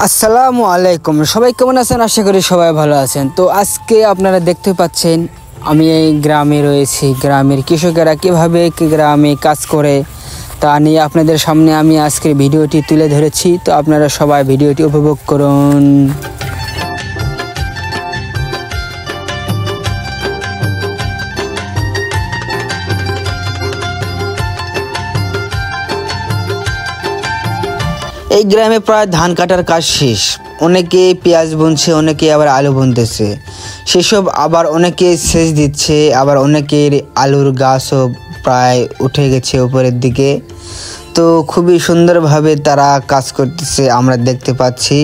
আসসালামু আলাইকুম, সবাই কেমন আছেন? আশা করি সবাই ভালো আছেন। তো আজকে আপনারা দেখতে পাচ্ছেন আমি এই গ্রামে রয়েছি। গ্রামের কৃষকেরা কীভাবে গ্রামে কাজ করে তা নিয়ে আপনাদের সামনে আমি আজকের ভিডিওটি তুলে ধরেছি। তো আপনারা সবাই ভিডিওটি উপভোগ করুন। এই গ্রামে প্রায় ধান কাটার কাজ শেষ। অনেকে পেঁয়াজ বুনছে, অনেকে আবার আলু বুনতেছে। সেসব আবার অনেকে সেচ দিচ্ছে, আবার অনেকের আলুর গাছও প্রায় উঠে গেছে উপরের দিকে। তো খুবই সুন্দরভাবে তারা কাজ করতেছে আমরা দেখতে পাচ্ছি।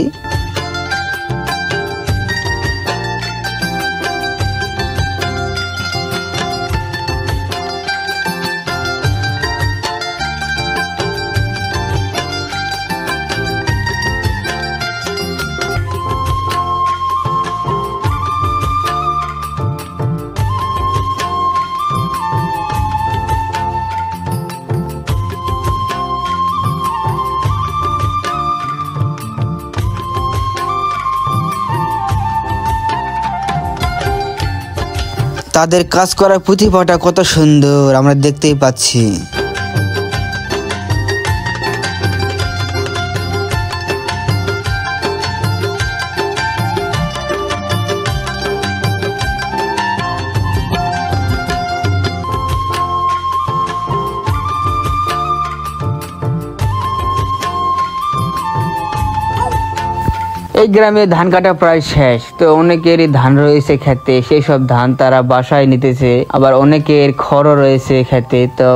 তাদের কাজ করার প্রতিভাটা কত সুন্দর আমরা দেখতেই পাচ্ছি। এই গ্রামে ধান কাটা প্রায় শেষ। তো অনেকেরই ধান রয়েছে খেতে, সেই সব ধান তারা বাসায় নিতেছে। আবার অনেকের খড় রয়েছে খেতে, তো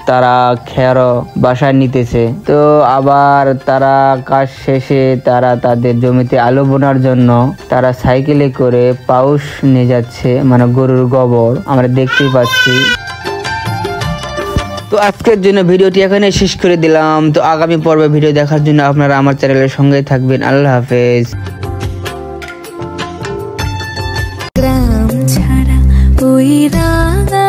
তারা খেরও বাসায় নিতেছে। তো আবার তারা কাজ শেষে তারা তাদের জমিতে আলু বোনার জন্য তারা সাইকেলে করে পাউশ নিয়ে যাচ্ছে, মানে গরুর গোবর আমরা দেখতেই পাচ্ছি। তো আজকের জন্য ভিডিওটি এখানে শেষ করে দিলাম। তো আগামী পর্বে ভিডিও দেখার জন্য আপনারা আমার চ্যানেলের সঙ্গেই থাকবেন। আল্লাহ হাফেজ। গ্রাম ছাড়া ওই রাঙা